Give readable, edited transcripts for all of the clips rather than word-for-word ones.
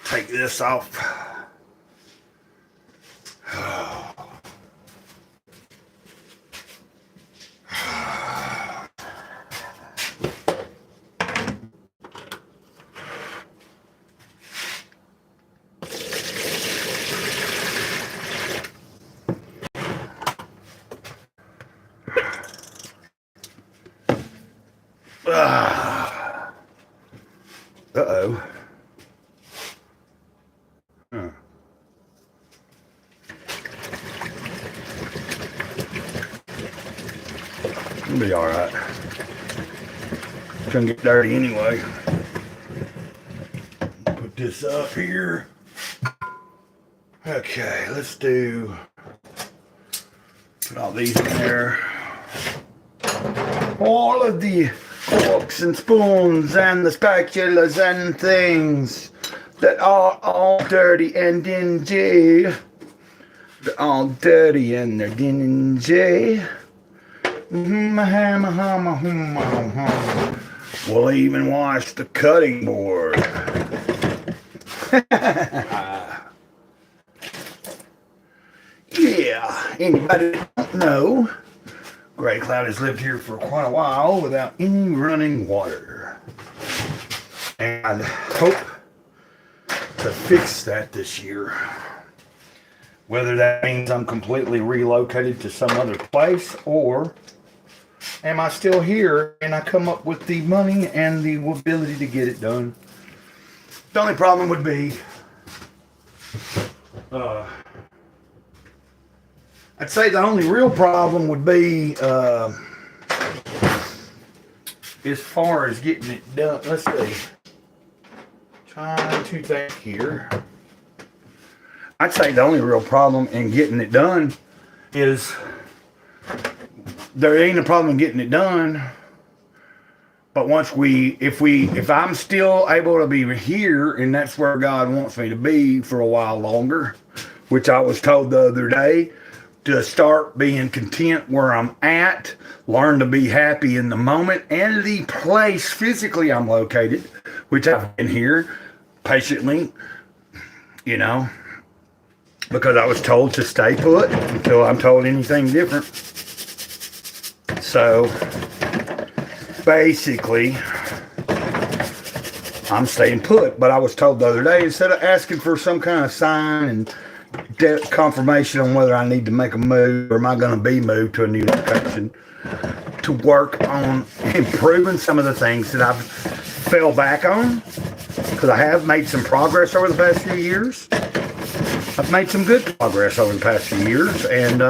Take this off. Uh-oh. It'll be all right. It's gonna get dirty anyway. Put this up here. Okay, let's do. Put all these in there. All of the forks and spoons and the spatulas and things that are all dirty and dingy. They're all dirty and they're dingy. We'll even wash the cutting board. Yeah, anybody that don't know, Gray Cloud has lived here for quite a while without any running water. And I hope to fix that this year. Whether that means I'm completely relocated to some other place, or am I still here and I come up with the money and the ability to get it done. The only problem would be I'd say the only real problem would be as far as getting it done. Let's see. Trying to think here. I'd say the only real problem in getting it done is there ain't a problem in getting it done. But once if I'm still able to be here and that's where God wants me to be for a while longer, which I was told the other day, to start being content where I'm at, learn to be happy in the moment and the place physically I'm located, which I've been here patiently, because I was told to stay put until I'm told anything different. So basically, I'm staying put, but I was told the other day, instead of asking for some kind of sign and confirmation on whether I need to make a move or am I going to be moved to a new location, to work on improving some of the things that I've fell back on, because I have made some progress over the past few years. I've made some good progress over the past few years, and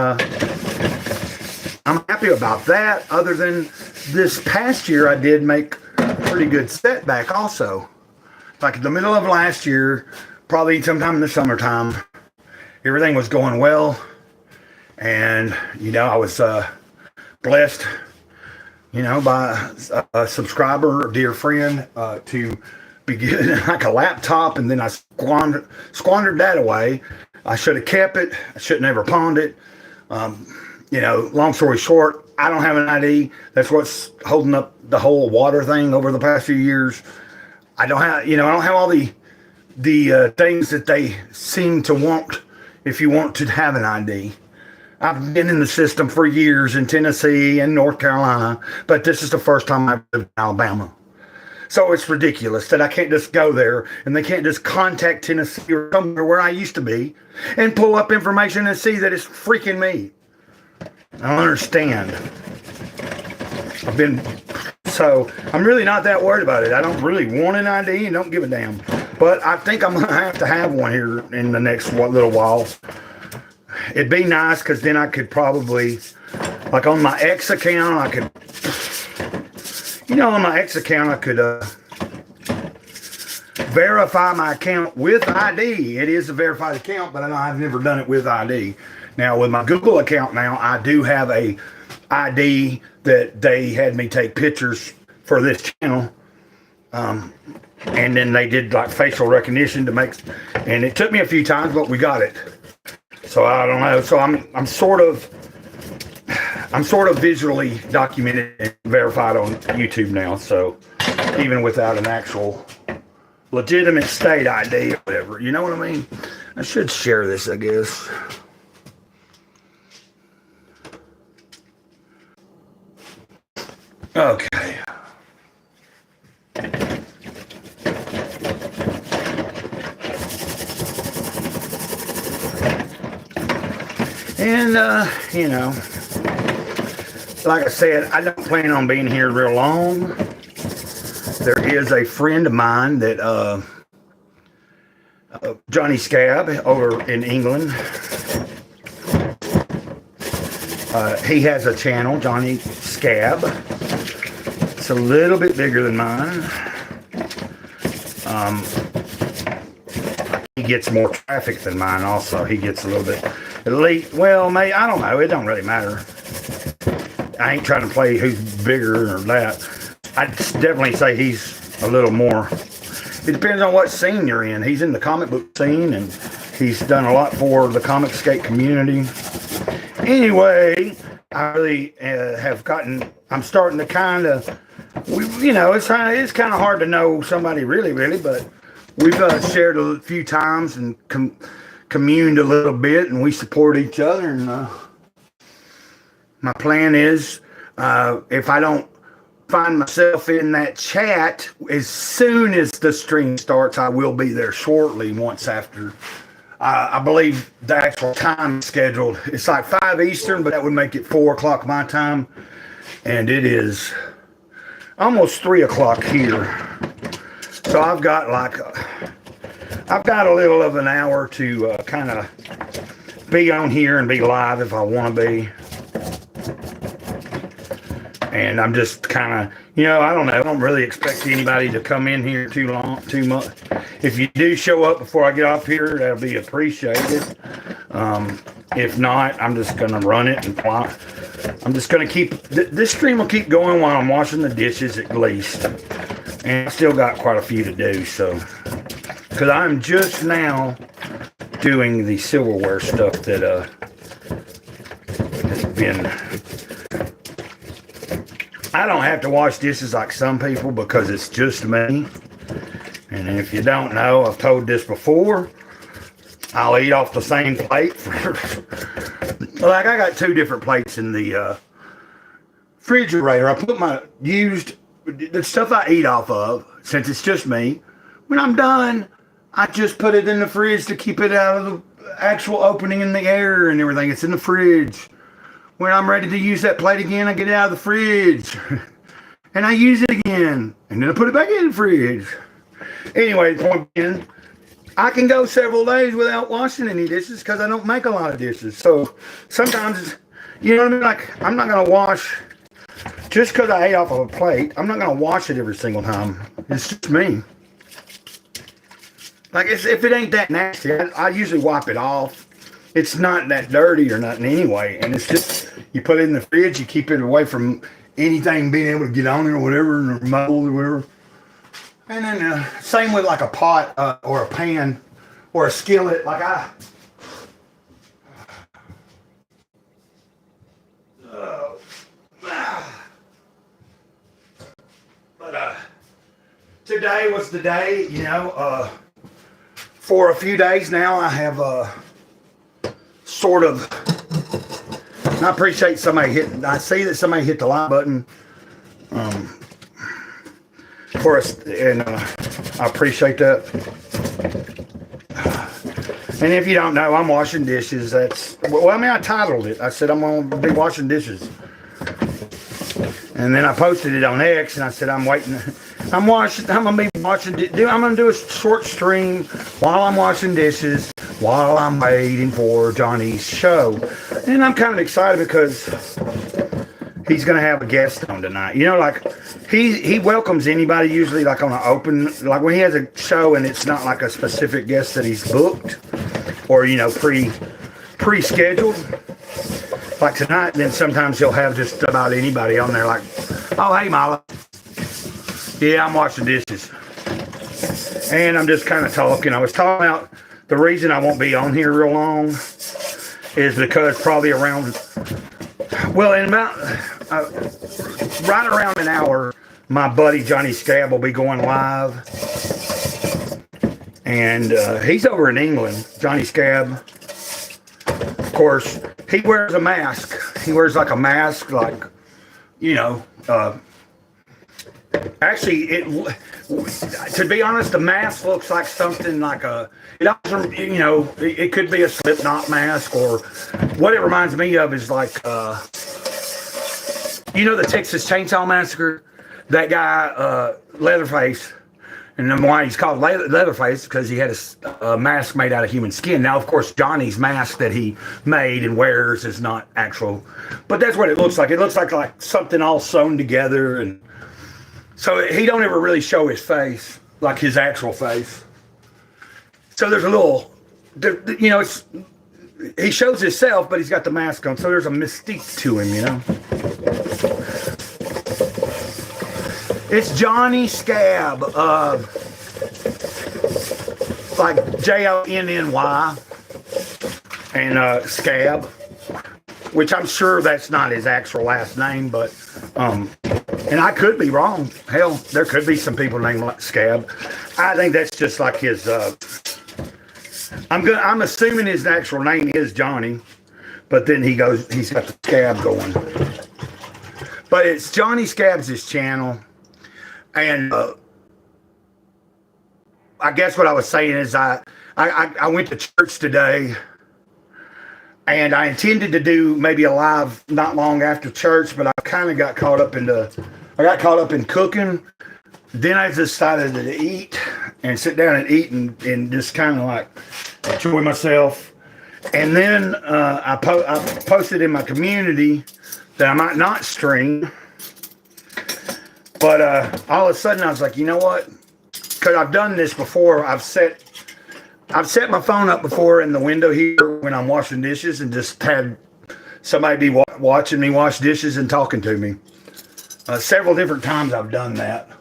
I'm happy about that. Other than this past year, I did make a pretty good setback also. Like in the middle of last year, probably sometime in the summertime, everything was going well, and I was blessed, by a subscriber, a dear friend, to be getting like a laptop, and then I squandered that away. I should have kept it. I should never pawned it. Long story short, I don't have an ID. That's what's holding up the whole water thing over the past few years. I don't have all the things that they seem to want if you want to have an ID. I've been in the system for years in Tennessee and North Carolina, but this is the first time I've lived in Alabama. So it's ridiculous that I can't just go there and they can't just contact Tennessee or somewhere where I used to be and pull up information and see that it's freaking me. I don't understand. So I'm really not that worried about it. I don't really want an ID and don't give a damn. But I think I'm going to have one here in the next little while. It'd be nice because then I could probably, like on my X account, I could verify my account with ID. It is a verified account, but I've never done it with ID. Now, with my Google account now, I do have a ID that they had me take pictures for this channel. And then they did like facial recognition and it took me a few times, but we got it. So I don't know. So I'm sort of I'm sort of visually documented and verified on YouTube now, so even without an actual legitimate state ID or whatever, you know what I mean? I should share this, I guess. Okay. And, you know, like I said, I don't plan on being here real long. There is a friend of mine that, Johnny Scab over in England. He has a channel, Johnny Scab. It's a little bit bigger than mine. He gets more traffic than mine also. He gets a little bit, at least, well, maybe, I don't know. It don't really matter. I ain't trying to play who's bigger or that. I'd definitely say he's a little more. It depends on what scene you're in. He's in the comic book scene, and he's done a lot for the Comicscape community. Anyway, I really have gotten, I'm starting to kind of, you know, it's kind of hard to know somebody really, but we've shared a few times and communed a little bit, and we support each other. And my plan is, if I don't find myself in that chat as soon as the stream starts, I will be there shortly. Once after, I believe the actual time scheduled, it's like 5 Eastern, but that would make it 4 o'clock my time, and it is almost 3 o'clock here. So I've got a little of an hour to kind of be on here and be live if I want to be. And I'm just kind of, you know, I don't know. I don't really expect anybody to come in here too much. If you do show up before I get off here, that'll be appreciated. If not, I'm just going to run it and fly. I'm just going to keep, this stream will keep going while I'm washing the dishes at least. And I still got quite a few to do, so. Because I'm just now doing the silverware stuff that has been, I don't have to wash dishes like some people because it's just me. And if you don't know, I've told this before, I'll eat off the same plate. Like I got 2 different plates in the refrigerator. I put my used, the stuff I eat off of, since it's just me, when I'm done, I just put it in the fridge to keep it out of the actual opening in the air and everything. It's in the fridge. When I'm ready to use that plate again, I get it out of the fridge. And I use it again. And then I put it back in the fridge. Anyway, the point being, I can go several days without washing any dishes because I don't make a lot of dishes. So sometimes, you know what I mean? Like, I'm not going to wash, just because I ate off of a plate, I'm not going to wash it every single time. It's just me. Like, if it ain't that nasty, I usually wipe it off. It's not that dirty or nothing anyway. And it's just, you put it in the fridge, you keep it away from anything being able to get on there or whatever, or mold or whatever. And then same with like a pot or a pan or a skillet. Like today was the day, you know, for a few days now I have sort of, and I appreciate somebody hitting, I see that somebody hit the like button for us, and I appreciate that. And if you don't know, I'm washing dishes. That's, well, I mean, I titled it. I said I'm going to be washing dishes. And then I posted it on X, and I said I'm going to be watching, I'm going to do a short stream while I'm washing dishes, while I'm waiting for Johnny's show. And I'm kind of excited because he's going to have a guest on tonight. You know, like, he welcomes anybody usually, like, on an open, like, when he has a show and it's not like a specific guest that he's booked or, you know, pre-scheduled. Like tonight, then sometimes he'll have just about anybody on there, like, oh, hey, Mala. Yeah, I'm washing dishes. And I'm just kind of talking. I was talking about the reason I won't be on here real long is because probably around Well, in about right around an hour, my buddy Johnny Scab will be going live, and he's over in England. Johnny Scab, of course, he wears a mask. He wears like a mask, like you know. Actually, to be honest, the mask looks like something like a. It also, you know, it could be a Slipknot mask, or what it reminds me of is like, you know, the Texas Chainsaw Massacre. That guy, Leatherface, and then why he's called Leatherface because he had a mask made out of human skin. Now, of course, Johnny's mask that he made and wears is not actual, but that's what it looks like. It looks like something all sewn together, and so he don't ever really show his face, like his actual face. So there's a little, you know, he shows himself, but he's got the mask on, so there's a mystique to him, you know. It's Johnny Scab, like Jonny, and Scab, which I'm sure that's not his actual last name, but and I could be wrong. Hell, there could be some people named like Scab. I think that's just like his. I'm assuming his actual name is Johnny, but then he's got the Scab going. But it's Johnny Scab's channel, and I guess what I was saying is I went to church today, and I intended to do maybe a live not long after church, but I kind of got caught up in cooking. Then I decided to eat and sit down and eat and just kind of like enjoy myself. And then I posted in my community that I might not stream. But all of a sudden I was like, you know what? Because I've done this before. I've set my phone up before in the window here when I'm washing dishes and just had somebody be watching me wash dishes and talking to me. Several different times I've done that.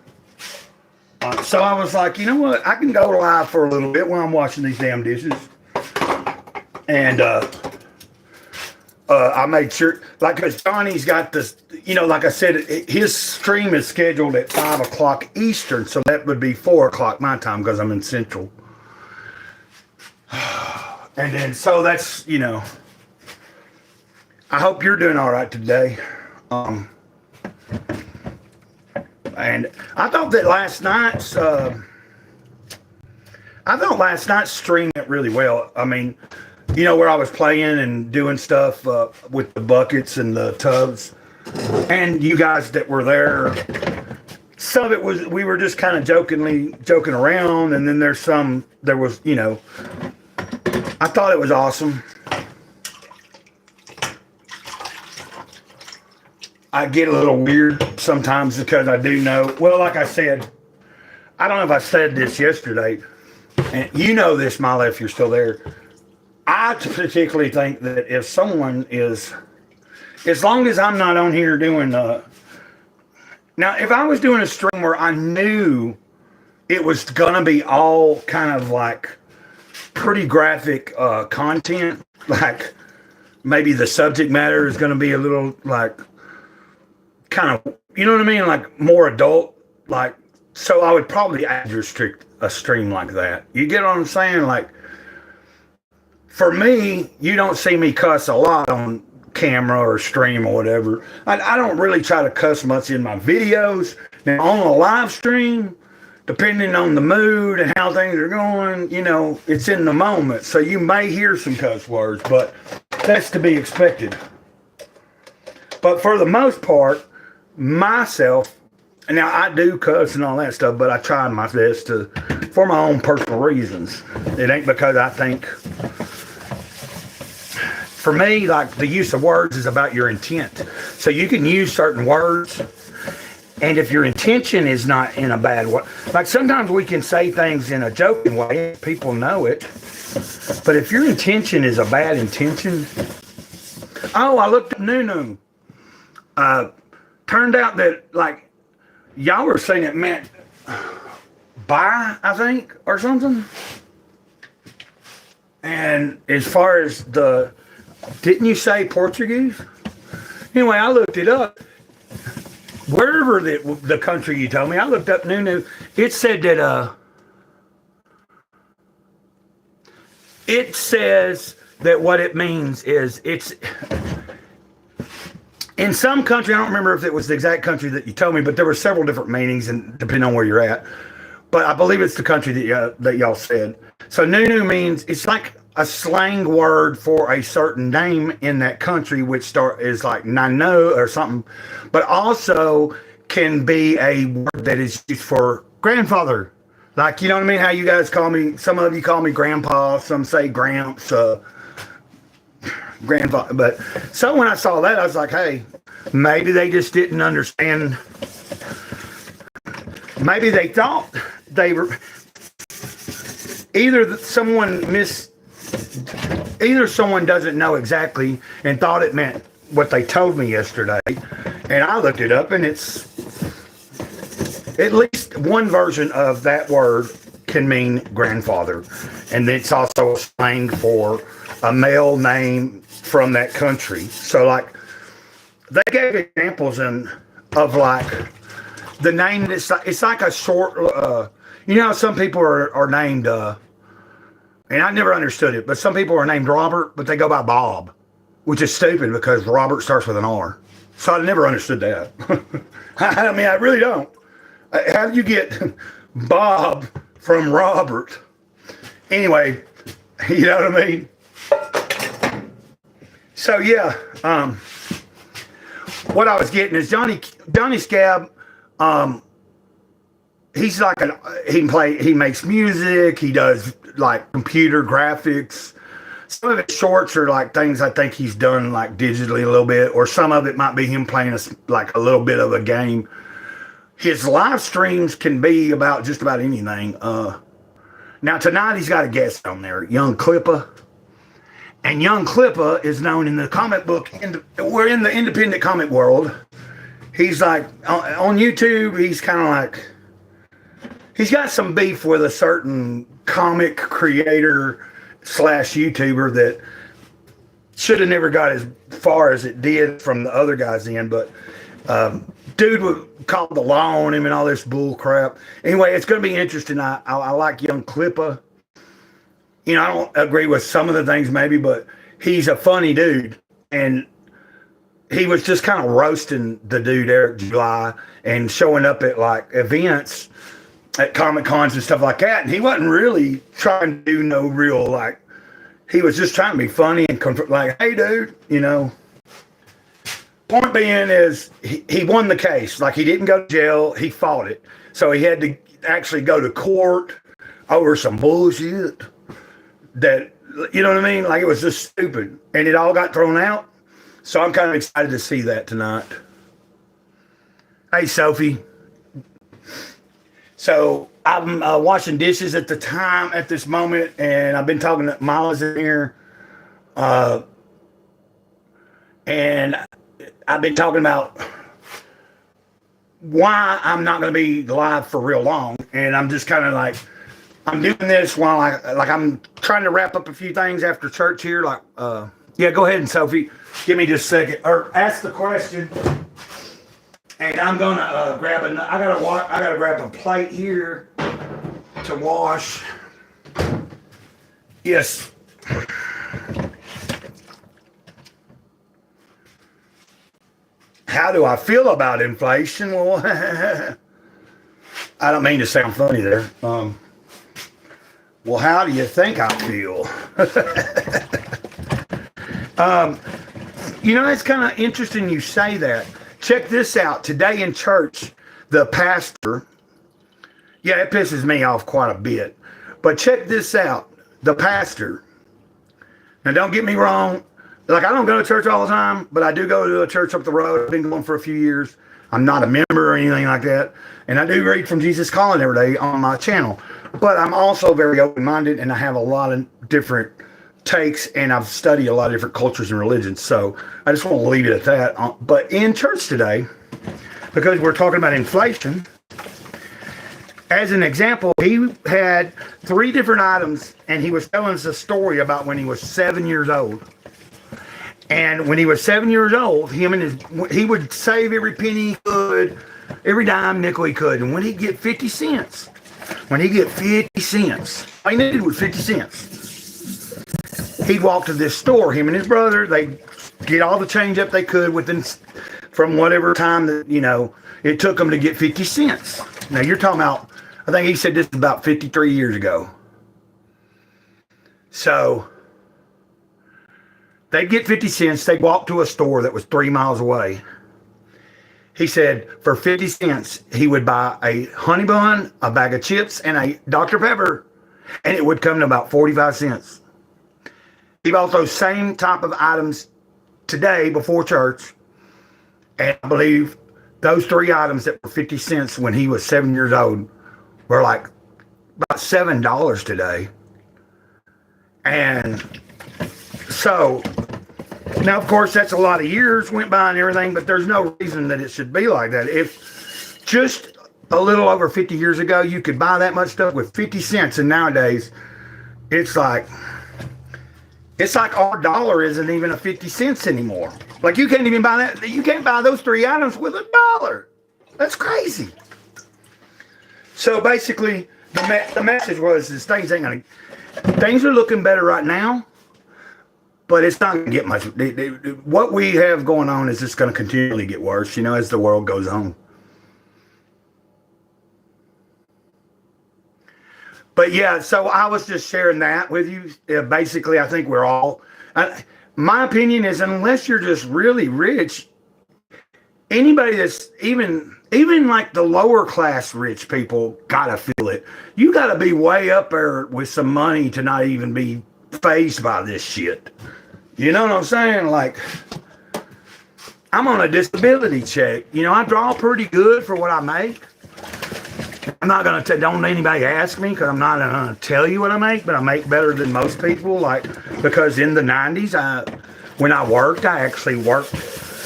So I was like, you know what? I can go live for a little bit while I'm washing these damn dishes. And I made sure, like, because Johnny's got this, you know, like I said, his stream is scheduled at 5 o'clock Eastern, so that would be 4 o'clock my time because I'm in Central. And then, so that's, you know, I hope you're doing all right today. And I thought that last night's stream went really well. I mean, you know, where I was playing and doing stuff with the buckets and the tubs, and you guys that were there. Some of it was we were just kind of joking around, and then there was, you know, I thought it was awesome. I get a little weird sometimes because I do know, well, like I said, I don't know if I said this yesterday, and you know this, Mila, if you're still there. I particularly think that if someone is, as long as I'm not on here doing, now, if I was doing a stream where I knew it was going to be all kind of like pretty graphic content, like maybe the subject matter is going to be a little like, kind of, you know what I mean? Like more adult, like, so I would probably restrict a stream like that. You get what I'm saying? Like, for me, you don't see me cuss a lot on camera or stream or whatever. I don't really try to cuss much in my videos. Now, on a live stream, depending on the mood and how things are going, you know, it's in the moment. So you may hear some cuss words, but that's to be expected. But for the most part, myself, and now I do cuss and all that stuff, but I try my best to, for my own personal reasons. It ain't because I think, for me, like the use of words is about your intent. So you can use certain words, and if your intention is not in a bad way, like sometimes we can say things in a joking way, people know it, but if your intention is a bad intention, oh, I looked at Nunu. Turned out that, like, y'all were saying it meant bye, I think, or something. And as far as didn't you say Portuguese? Anyway, I looked it up. Wherever the country you told me, I looked up Nunu. It said that it says that what it means is it's in some country. I don't remember if it was the exact country that you told me, but there were several different meanings, and depending on where you're at. But I believe it's the country that y'all said. So Nunu means it's like a slang word for a certain name in that country, which is like Nano or something, but also can be a word that is used for grandfather. Like, you know what I mean? How you guys call me, some of you call me grandpa, some say gramps, grandfather. But so when I saw that, I was like, hey, maybe they just didn't understand. Maybe they thought they were either someone doesn't know exactly and thought it meant what they told me yesterday. And I looked it up, and it's at least one version of that word can mean grandfather. And it's also a slang for a male name from that country. So, like, they gave examples of like the name. It's like a short, you know how some people are named, and I never understood it, but some people are named Robert, but they go by Bob, which is stupid because Robert starts with an R. So I never understood that. I mean, I really don't. How do you get Bob from Robert? Anyway, you know what I mean? So yeah, what I was getting is Johnny Scab. He's like he makes music. He does like computer graphics. Some of his shorts are like things I think he's done like digitally a little bit, or some of it might be him playing like a little bit of a game. His live streams can be about just about anything. Now tonight he's got a guest on there, Young Clippa. And Young Clippa is known in the comic book, we're in the independent comic world. He's like, on YouTube, he's kind of like, he's got some beef with a certain comic creator / YouTuber that should have never got as far as it did from the other guys in, but dude would call the law on him and all this bull crap. Anyway, it's going to be interesting. I like Young Clippa. You know, I don't agree with some of the things maybe, but he's a funny dude. And he was just kind of roasting the dude, Eric July, and showing up at like events at Comic Cons and stuff like that. And he wasn't really trying to do no real, like, he was just trying to be funny and like, hey, dude, you know. Point being is he won the case. Like, he didn't go to jail. He fought it. So he had to actually go to court over some bullshit that, you know what I mean? Like, it was just stupid. And it all got thrown out. So I'm kind of excited to see that tonight. Hey, Sophie. So I'm washing dishes at this moment, and I've been talking to Miles in here. And I've been talking about why I'm not going to be live for real long. And I'm just kind of like, I'm doing this while I'm trying to wrap up a few things after church here. Like, yeah, go ahead, and Sophie, give me just a second, or ask the question, and I'm gonna grab I gotta grab a plate here to wash. Yes. How do I feel about inflation? Well, I don't mean to sound funny there. Well, how do you think I feel? You know, it's kind of interesting you say that. Check this out. Today in church, the pastor, yeah, it pisses me off quite a bit. But check this out. The pastor. Now, don't get me wrong. Like, I don't go to church all the time, but I do go to a church up the road. I've been going for a few years. I'm not a member or anything like that. And I do read from Jesus Calling every day on my channel. But I'm also very open-minded, and I have a lot of different takes, and I've studied a lot of different cultures and religions. So I just want to leave it at that. But in church today, because we're talking about inflation, as an example, he had 3 different items, and he was telling us a story about when he was 7 years old. And when he was 7 years old, he would save every penny he could, every dime, nickel he could. And when he'd get 50 cents, all he needed was 50 cents. He'd walk to this store, him and his brother, they'd get all the change up they could from whatever time that, it took them to get 50 cents. Now you're talking about, I think he said this was about 53 years ago. So they'd get 50 cents. They'd walk to a store that was 3 miles away. He said for 50 cents, he would buy a honey bun, a bag of chips, and a Dr. Pepper, and it would come to about 45 cents. He bought those same type of items today before church, and I believe those 3 items that were 50 cents when he was 7 years old were like about $7 today. And so, now of course that's a lot of years went by and everything, but there's no reason that it should be like that. If just a little over 50 years ago you could buy that much stuff with 50 cents, and nowadays it's like our dollar isn't even a 50 cents anymore. Like you can't even buy that. You can't buy those 3 items with $1. That's crazy. So basically, the message was things are looking better right now, but it's not going to get much. What we have going on is just going to continually get worse, as the world goes on. But yeah, so I was just sharing that with you. Basically, I think we're all. My opinion is, unless you're just really rich, anybody that's even like the lower class rich people gotta feel it. You gotta be way up there with some money to not even be fazed by this shit. You know what I'm saying? Like, I'm on a disability check. I draw pretty good for what I make. I'm not going to don't anybody ask me, because I'm not going to tell you what I make, but I make better than most people. Because in the 90s, when I worked, I actually worked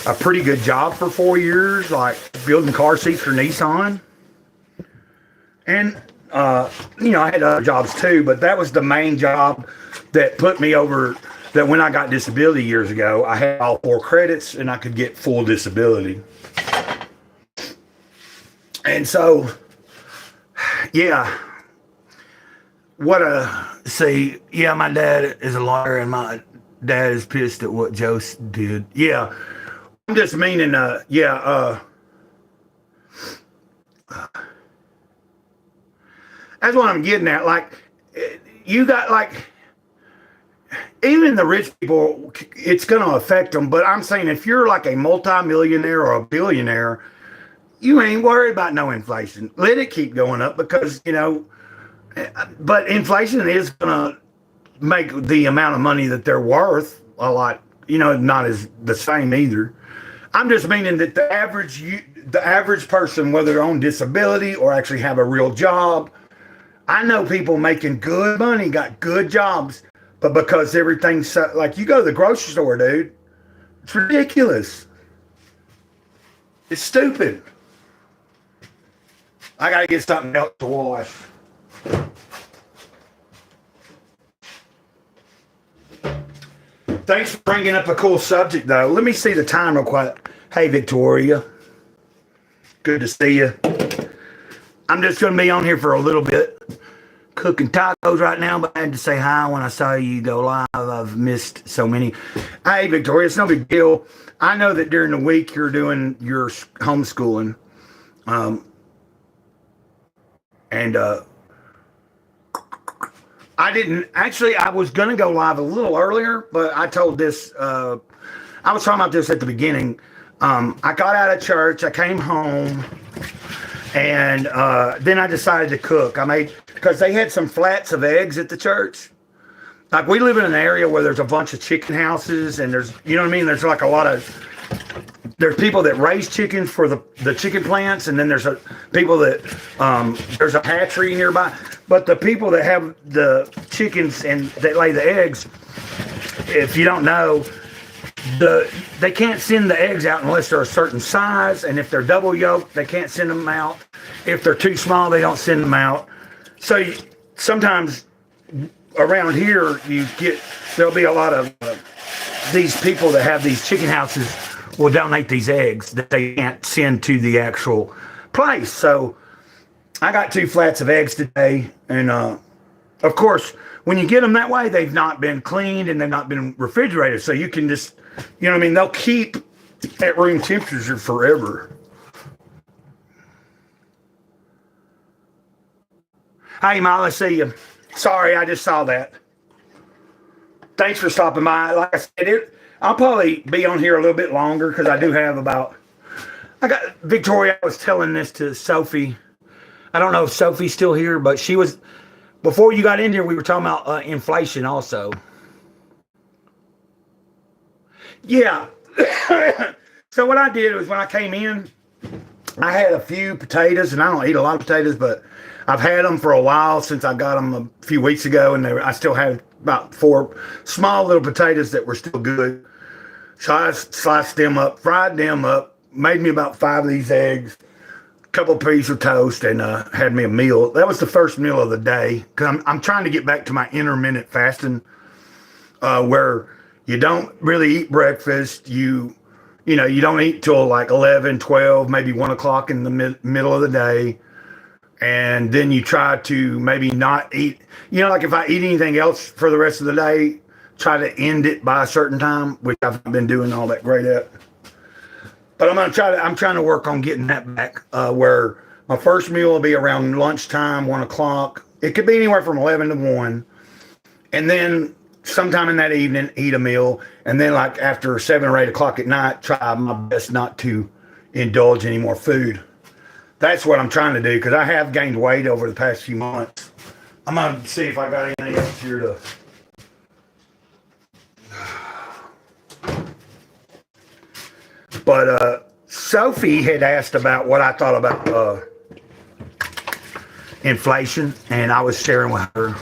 a pretty good job for 4 years, like building car seats for Nissan. And, I had other jobs too, but that was the main job that put me over, that when I got disability years ago, I had all 4 credits and I could get full disability. And so, yeah, my dad is a lawyer and my dad is pissed at what Joe did. Yeah, I'm just meaning, that's what I'm getting at. Like, you got, like, even the rich people, it's going to affect them. But I'm saying if you're like a multimillionaire or a billionaire, you ain't worried about no inflation. Let it keep going up because, but inflation is going to make the amount of money that they're worth a lot, not as the same either. I'm just meaning that the average person, whether they're on disability or actually have a real job, I know people making good money, got good jobs, but because everything's so, like, you go to the grocery store, dude, it's ridiculous. It's stupid. I got to get something else to wash. Thanks for bringing up a cool subject, though. Let me see the time real quick. Hey, Victoria. Good to see you. I'm just going to be on here for a little bit. Cooking tacos right now, but I had to say hi when I saw you go live. I've missed so many. Hey, Victoria, it's no big deal. I know that during the week you're doing your homeschooling. And I was going to go live a little earlier, but I told this, I was talking about this at the beginning. I got out of church, I came home, and then I decided to cook. Because they had some flats of eggs at the church. Like, we live in an area where there's a bunch of chicken houses, and there's, there's like there's people that raise chickens for the chicken plants, and then there's people that, there's a hatchery nearby. But the people that have the chickens and that lay the eggs, if you don't know, they can't send the eggs out unless they're a certain size, and if they're double yolked, they can't send them out. If they're too small, they don't send them out. So sometimes around here, there'll be a lot of these people that have these chicken houses will donate these eggs that they can't send to the actual place. So I got 2 flats of eggs today, and of course, when you get them that way, they've not been cleaned and they've not been refrigerated. So you can just, you know what I mean? They'll keep at room temperature forever. Hey, Molly, I see you. Sorry, I just saw that. Thanks for stopping by. Like I said, I'll probably be on here a little bit longer because I do have Victoria, I was telling this to Sophie. I don't know if Sophie's still here, but she was, before you got in here, we were talking about inflation also. Yeah. So what I did was when I came in, I had a few potatoes, and I don't eat a lot of potatoes, but I've had them for a while since I got them a few weeks ago, and I still had about 4 small little potatoes that were still good. So I sliced them up, fried them up, made me about 5 of these eggs, a couple of pieces of toast, and had me a meal. That was the first meal of the day, because I'm trying to get back to my intermittent fasting, where you don't really eat breakfast. You don't eat till like 11, 12, maybe 1 o'clock in the middle of the day. And then you try to maybe not eat, like if I eat anything else for the rest of the day, try to end it by a certain time, which I've been doing all that great at. But I'm trying to work on getting that back, where my first meal will be around lunchtime, 1 o'clock. It could be anywhere from 11 to 1. And then sometime in that evening, eat a meal. And then like after 7 or 8 o'clock at night, try my best not to indulge any more food. That's what I'm trying to do, because I have gained weight over the past few months. I'm going to see if I got anything else here to... But Sophie had asked about what I thought about inflation, and I was sharing with her.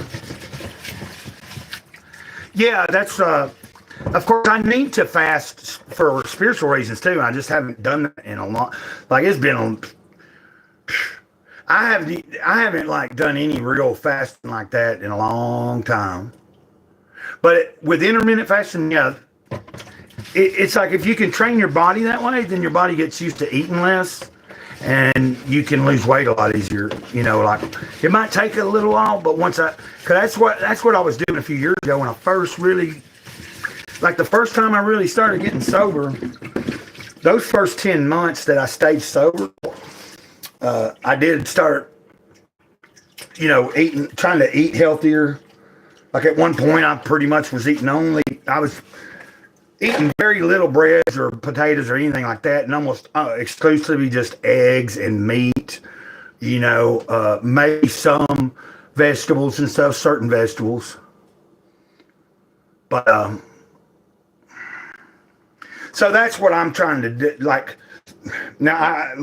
Yeah, that's... of course, I need to fast for spiritual reasons, too. I just haven't done that in a long... Like, it's been on... I haven't like done any real fasting like that in a long time. But with intermittent fasting, yeah, it's like if you can train your body that way, then your body gets used to eating less, and you can lose weight a lot easier. Like it might take a little while, but because that's what I was doing a few years ago when I first really, like the first time I really started getting sober. Those first 10 months that I stayed sober. I did start, trying to eat healthier. Like at one point, I pretty much was I was eating very little breads or potatoes or anything like that, and almost exclusively just eggs and meat, maybe some vegetables and stuff, certain vegetables. But, so that's what I'm trying to do. Like, now,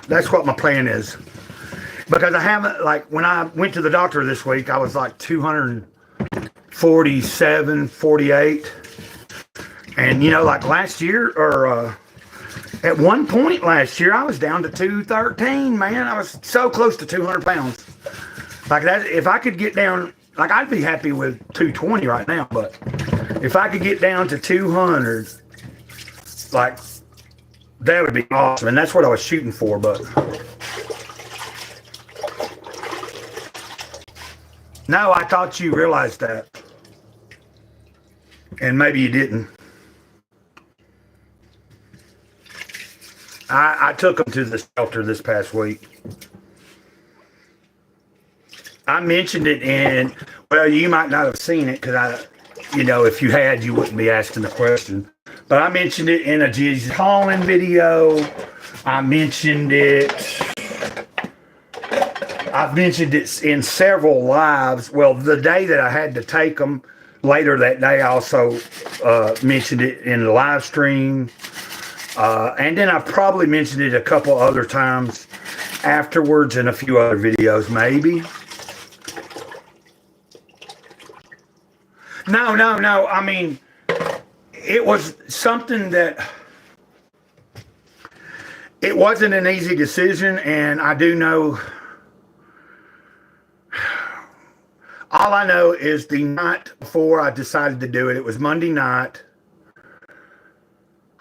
that's what my plan is. Because I haven't, like, when I went to the doctor this week, I was like 247, 48. And, like last year, or at one point last year, I was down to 213, man. I was so close to 200 pounds. Like that, if I could get down, like I'd be happy with 220 right now, but if I could get down to 200, like, that would be awesome, and that's what I was shooting for, but no, I thought you realized that, and maybe you didn't. I took them to the shelter this past week. I mentioned it in, well, you might not have seen it, because if you had, you wouldn't be asking the question. But I mentioned it in a Jesus Calling video. I've mentioned it in several lives. Well, the day that I had to take them, later that day, I also mentioned it in the live stream. And then I probably mentioned it a couple other times afterwards in a few other videos, maybe. No. I mean, it was something that, it wasn't an easy decision, and I do know, all I know is the night before I decided to do it, it was Monday night,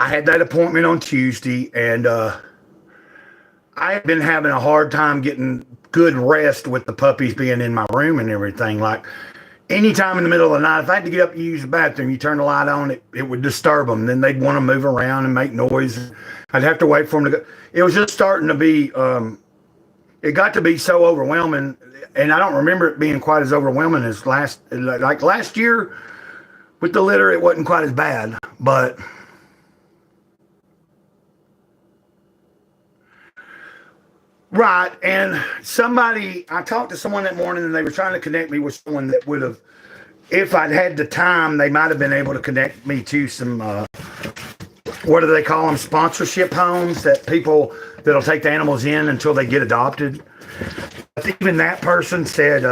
I had that appointment on Tuesday, and I have been having a hard time getting good rest with the puppies being in my room and everything. Like anytime in the middle of the night, if I had to get up and use the bathroom, you turn the light on, it would disturb them. Then they'd want to move around and make noise. I'd have to wait for them to go. It was just starting to be, it got to be so overwhelming. And I don't remember it being quite as overwhelming as last year with the litter. It wasn't quite as bad, but right. And I talked to someone that morning and they were trying to connect me with someone that would have, if I'd had the time, they might have been able to connect me to some, what do they call them? Sponsorship homes that people that'll take the animals in until they get adopted. But even that person said,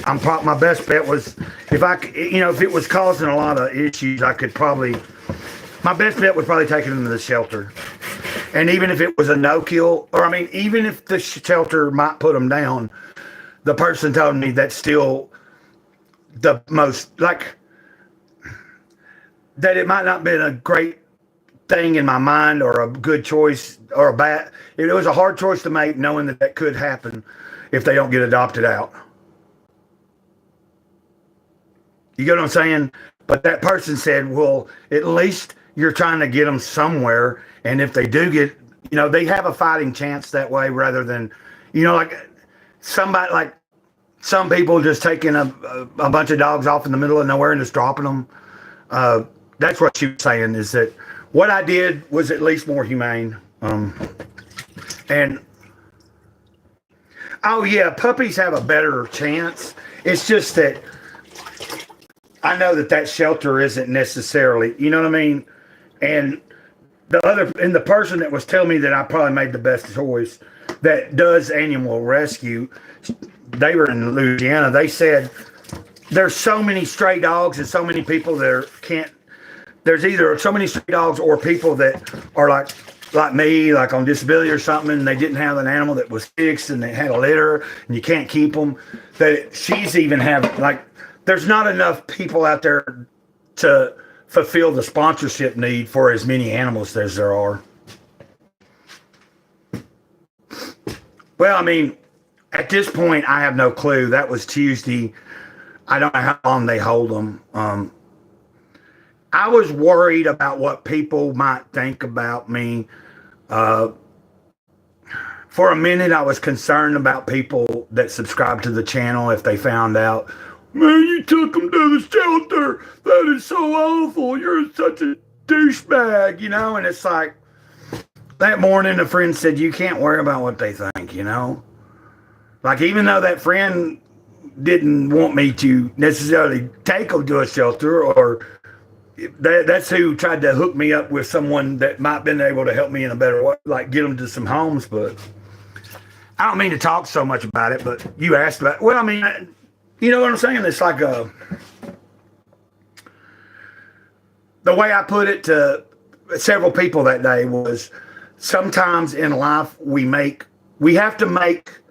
my best bet was if it was causing a lot of issues, my best bet was probably taking them to the shelter. And even if it was a no-kill, even if the shelter might put them down, the person told me that's still the most, that it might not have been a great thing in my mind or a good choice or a bad. It was a hard choice to make, knowing that could happen if they don't get adopted out. You get what I'm saying? But that person said, well, at least you're trying to get them somewhere. And if they do get, they have a fighting chance that way rather than, some people just taking a bunch of dogs off in the middle of nowhere and just dropping them. That's what she was saying, is that what I did was at least more humane. Puppies have a better chance. It's just that I know that shelter isn't necessarily, you know what I mean? And the person that was telling me that I probably made the best choice that does animal rescue, they were in Louisiana. They said there's so many stray dogs and so many people there's either so many stray dogs or people that are like me, like on disability or something, and they didn't have an animal that was fixed and they had a litter and you can't keep them. That she's even there's not enough people out there to fulfill the sponsorship need for as many animals as there are. Well, at this point, I have no clue. That was Tuesday. I don't know how long they hold them. I was worried about what people might think about me. For a minute, I was concerned about people that subscribe to the channel if they found out, man, you took them to the shelter. That is so awful. You're such a douchebag, and it's like, that morning a friend said, you can't worry about what they think, Like, even though that friend didn't want me to necessarily take them to a shelter, or that's who tried to hook me up with someone that might have been able to help me in a better way, like get them to some homes. But I don't mean to talk so much about it, but you asked about it. Well, you know what I'm saying? It's like the way I put it to several people that day was, sometimes in life we have to make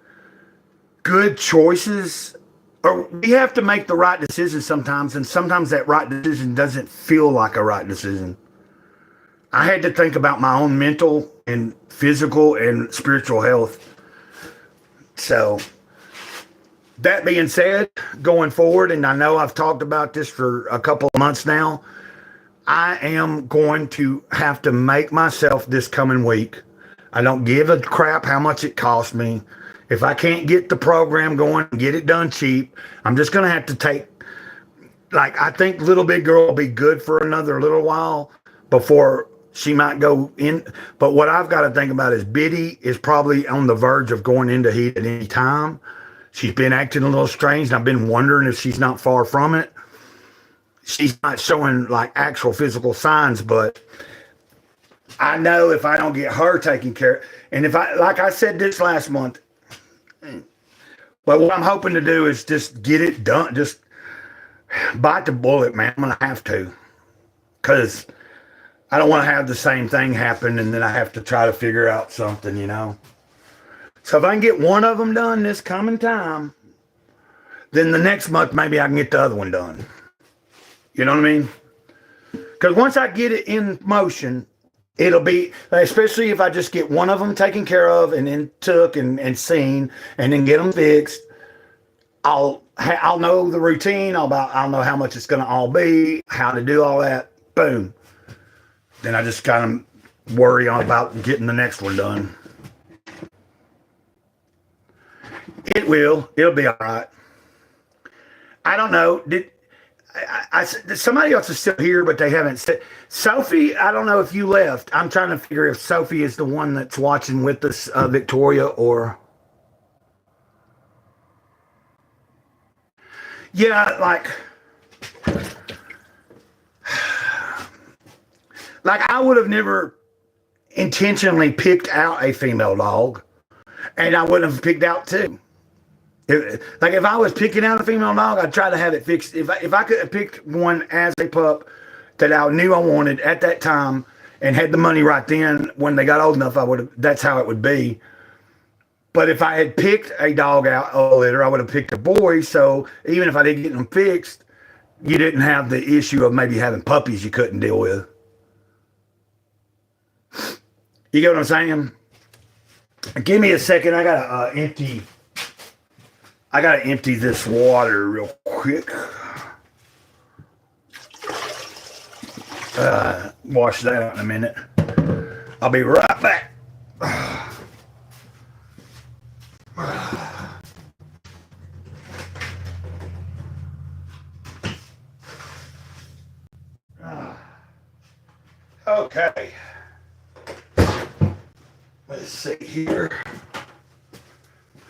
good choices, or we have to make the right decision sometimes, and sometimes that right decision doesn't feel like a right decision. I had to think about my own mental and physical and spiritual health. So that being said, going forward, and I know I've talked about this for a couple of months now, I am going to have to make myself this coming week. I don't give a crap how much it costs me. If I can't get the program going and get it done cheap, I'm just going to have to take, I think Little Big Girl will be good for another little while before she might go in. But what I've got to think about is Biddy is probably on the verge of going into heat at any time. She's been acting a little strange, and I've been wondering if she's not far from it. She's not showing actual physical signs, but I know if I don't get her taken care of, and if I said this last month, but what I'm hoping to do is just get it done. Just bite the bullet, man. I'm going to have to, because I don't want to have the same thing happen and then I have to try to figure out something, So if I can get one of them done this coming time, then the next month maybe I can get the other one done. You know what I mean? Because once I get it in motion, It'll be, especially if I just get one of them taken care of and then took and seen and then get them fixed. I'll know the routine. I'll know how much it's going to all be, how to do all that. Boom. Then I just kind of worry on about getting the next one done. It will. It'll be all right. I don't know. Somebody else is still here, but they haven't said. Sophie, I don't know if you left. I'm trying to figure if Sophie is the one that's watching with us, Victoria, or. Yeah, like I would have never intentionally picked out a female dog, and I wouldn't have picked out two. Like if I was picking out a female dog, I'd try to have it fixed. If I could have picked one as a pup that I knew I wanted at that time and had the money right then, when they got old enough, I would have. That's how it would be. But if I had picked a dog out a litter, I would have picked a boy. So even if I didn't get them fixed, you didn't have the issue of maybe having puppies you couldn't deal with. You get what I'm saying? Give me a second. I gotta empty this water real quick. Wash that out in a minute. I'll be right back. Okay. Let's see here.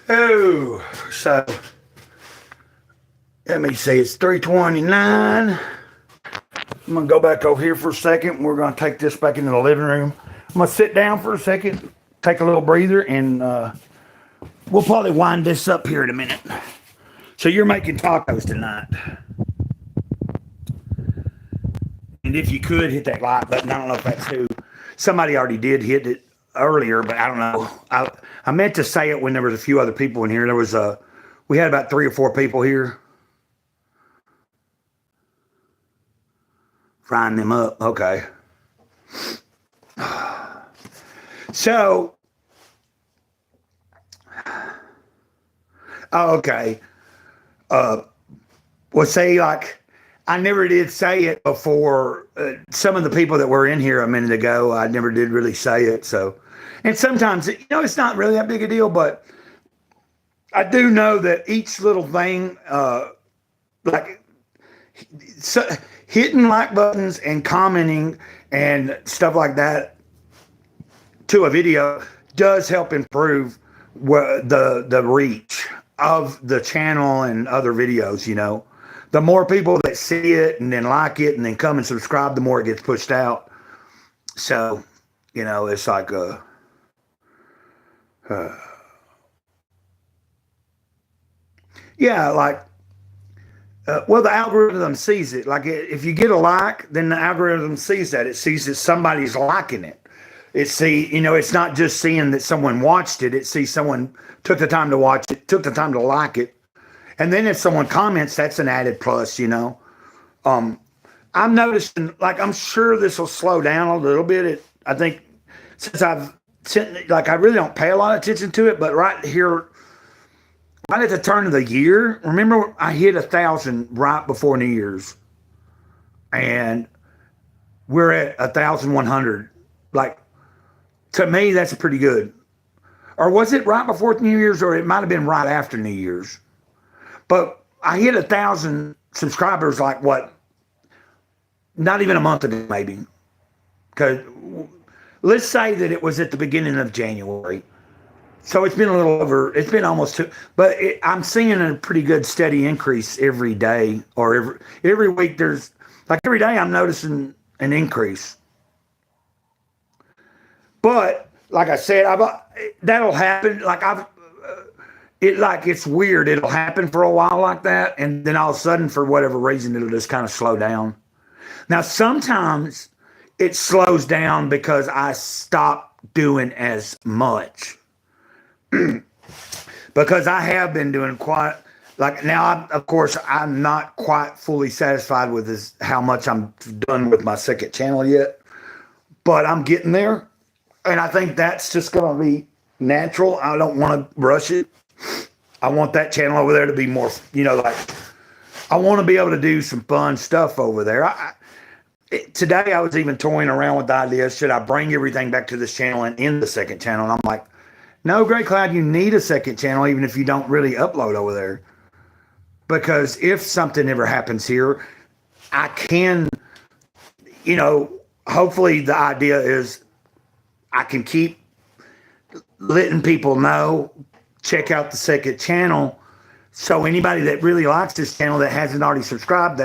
Oh, so let me see. It's 3:29. I'm gonna go back over here for a second. We're gonna take this back into the living room. I'm gonna sit down for a second, take a little breather, and we'll probably wind this up here in a minute. So you're making tacos tonight. And if you could hit that like button, I don't know if that's who. Somebody already did hit it earlier, but I don't know. I meant to say it when there was a few other people in here. We had about 3 or 4 people here. Frying them up. Okay. So, okay. Well, say like, I never did say it before. Some of the people that were in here a minute ago, I never did really say it. So, and sometimes, it's not really that big a deal, but I do know that each little thing, hitting like buttons and commenting and stuff like that to a video does help improve the reach of the channel and other videos, The more people that see it and then like it and then come and subscribe, the more it gets pushed out. So, it's like the algorithm sees it. Like if you get a like, then the algorithm sees that. It sees that somebody's liking it. It's not just seeing that someone watched it. It sees someone took the time to watch it, took the time to like it. And then if someone comments, that's an added plus, I'm noticing, I'm sure this will slow down a little bit. I think since I really don't pay a lot of attention to it, but right here, right at the turn of the year, remember I hit 1,000 right before New Year's, and we're at 1,100. To me, that's pretty good. Or was it right before New Year's, or it might have been right after New Year's? But I hit 1,000 subscribers, not even a month ago, maybe. Because let's say that it was at the beginning of January. So it's been it's been almost 2, but I'm seeing a pretty good steady increase every day, or every week every day I'm noticing an increase. But like I said, that'll happen. It's weird. It'll happen for a while like that, and then all of a sudden, for whatever reason, it'll just kind of slow down. Now, sometimes it slows down because I stop doing as much. Because I have been doing quite, now, of course, I'm not quite fully satisfied with how much I'm done with my second channel yet. but I'm getting there. And I think that's just going to be natural. I don't want to rush it. I want that channel over there to be more, like I want to be able to do some fun stuff over there. Today I was even toying around with the idea, should I bring everything back to this channel and end the second channel? And I'm like, no, Gray Cloud, you need a second channel, even if you don't really upload over there. Because if something ever happens here, I can, hopefully the idea is I can keep letting people know, check out the second channel. So anybody that really likes this channel that hasn't already subscribed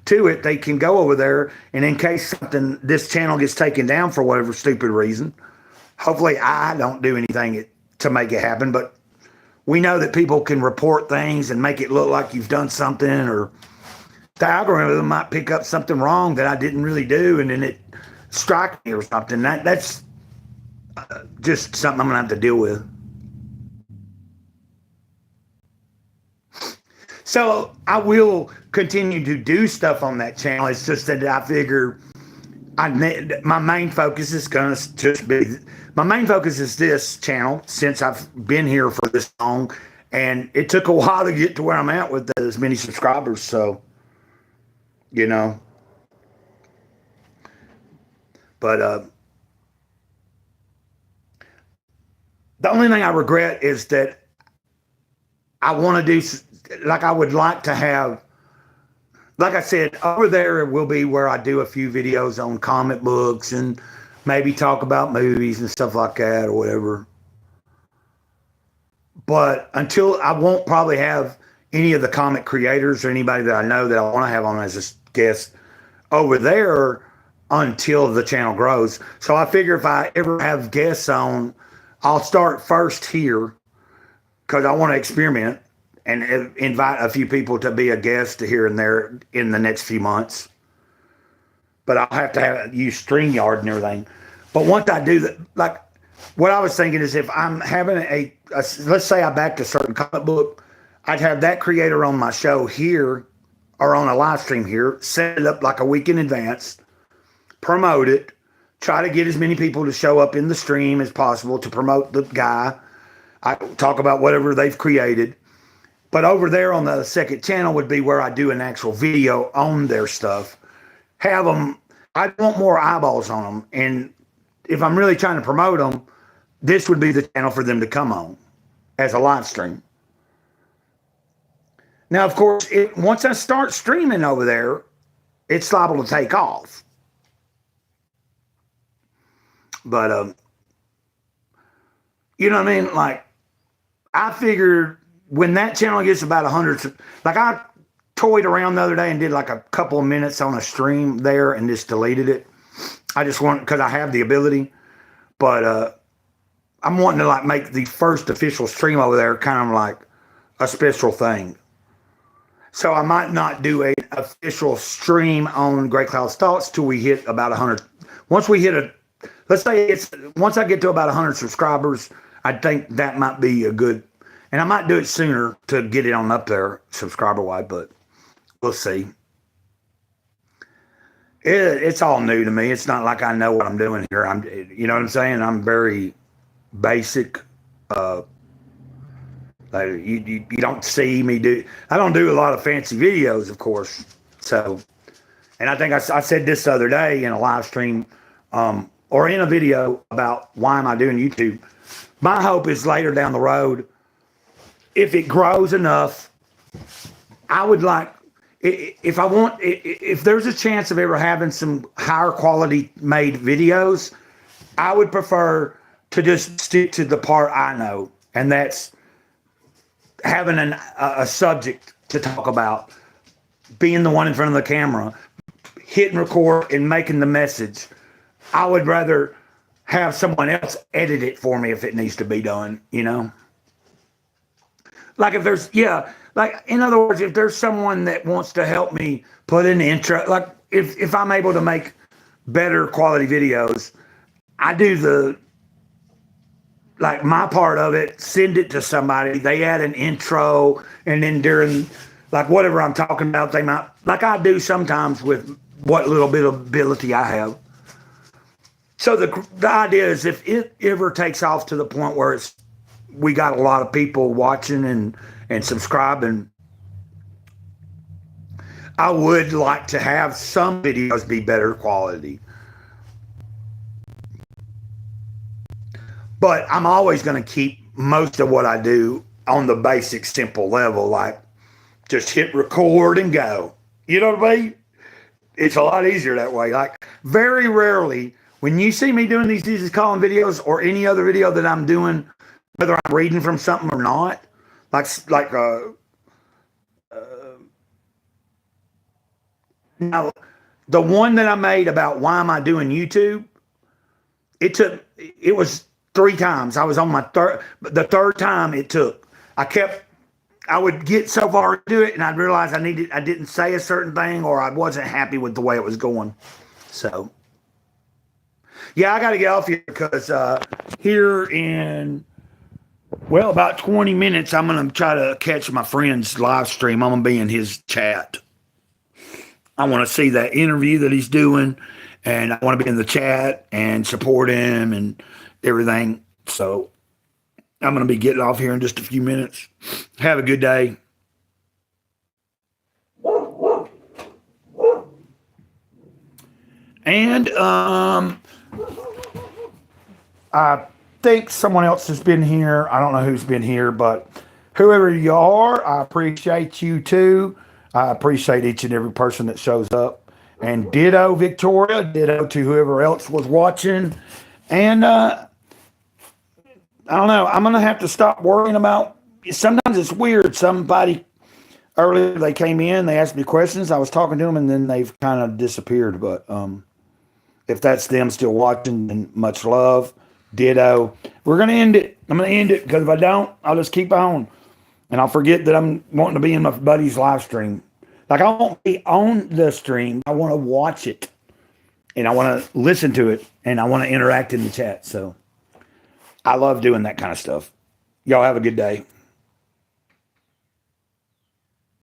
to it, they can go over there. And in case this channel gets taken down for whatever stupid reason, hopefully I don't do anything to make it happen. But we know that people can report things and make it look like you've done something, or the algorithm might pick up something wrong that I didn't really do, and then it strike me or something. That's just something I'm gonna have to deal with. So I will continue to do stuff on that channel. It's just that I figure my main focus is gonna just be, my main focus is this channel, since I've been here for this long, and it took a while to get to where I'm at with as many subscribers. So, but the only thing I regret is that I want to do, like I would like to have, like I said, over there will be where I do a few videos on comic books and maybe talk about movies and stuff like that or whatever. But until, I won't probably have any of the comic creators or anybody that I know that I want to have on as a guest over there until the channel grows. So I figure if I ever have guests on, I'll start first here because I want to experiment and invite a few people to be a guest here and there in the next few months. But I'll have to use StreamYard and everything. But once I do that, like what I was thinking is if I'm having let's say I backed a certain comic book, I'd have that creator on my show here or on a live stream here, set it up like a week in advance, promote it, try to get as many people to show up in the stream as possible to promote the guy. I talk about whatever they've created. But over there on the second channel would be where I do an actual video on their stuff. Have them, I want more eyeballs on them. And if I'm really trying to promote them, this would be the channel for them to come on as a live stream. Now, of course, once I start streaming over there, it's liable to take off. But, you know what I mean? Like, I figured when that channel gets about 100, like I toyed around the other day and did like a couple of minutes on a stream there and just deleted it. I just want, because I have the ability, but I'm wanting to like make the first official stream over there kind of like a special thing. So I might not do an official stream on Gray Cloud's Thoughts till we hit about 100. Once we hit let's say once I get to about 100 subscribers, I think that might be a good, and I might do it sooner to get it on up there subscriber-wide, but we'll see. It's all new to me. It's not like I know what I'm doing here. You know what I'm saying? I'm very basic. Like you don't see me do. I don't do a lot of fancy videos, of course. So, and I think I said this the other day in a live stream, or in a video about why am I doing YouTube. My hope is later down the road, if it grows enough, I would like, if there's a chance of ever having some higher quality made videos, I would prefer to just stick to the part I know, and that's having a subject to talk about, being the one in front of the camera, hitting record and making the message. I would rather have someone else edit it for me if it needs to be done, you know? Like if there's, like in other words, if there's someone that wants to help me put an intro, like if I'm able to make better quality videos, I do like my part of it, send it to somebody, they add an intro, and then during like whatever I'm talking about, they might, like I do sometimes with what little bit of ability I have. So the idea is if it ever takes off to the point where we got a lot of people watching and subscribing, I would like to have some videos be better quality. But I'm always going to keep most of what I do on the basic, simple level, like just hit record and go. You know what I mean? It's a lot easier that way. Like very rarely, when you see me doing these Jesus Calling videos or any other video that I'm doing, whether I'm reading from something or not, now the one that I made about why am I doing YouTube, it was 3 times. I was on the third time it took. I would get so far into it and I'd realize I didn't say a certain thing or I wasn't happy with the way it was going. So yeah, I got to get off here because here in, well, about 20 minutes, I'm going to try to catch my friend's live stream. I'm going to be in his chat. I want to see that interview that he's doing, and I want to be in the chat and support him and everything. So I'm going to be getting off here in just a few minutes. Have a good day. And I think someone else has been here. I don't know who's been here, but whoever you are, I appreciate you too. I appreciate each and every person that shows up. And ditto, Victoria. Ditto to whoever else was watching. And I don't know. I'm going to have to stop worrying about. Sometimes it's weird. Somebody earlier, they came in, they asked me questions. I was talking to them, and then they've kind of disappeared. But if that's them still watching, then much love. Ditto. We're going to end it. I'm going to end it because if I don't, I'll just keep on. And I'll forget that I'm wanting to be in my buddy's live stream. Like, I won't be on the stream. I want to watch it. And I want to listen to it. And I want to interact in the chat. So I love doing that kind of stuff. Y'all have a good day.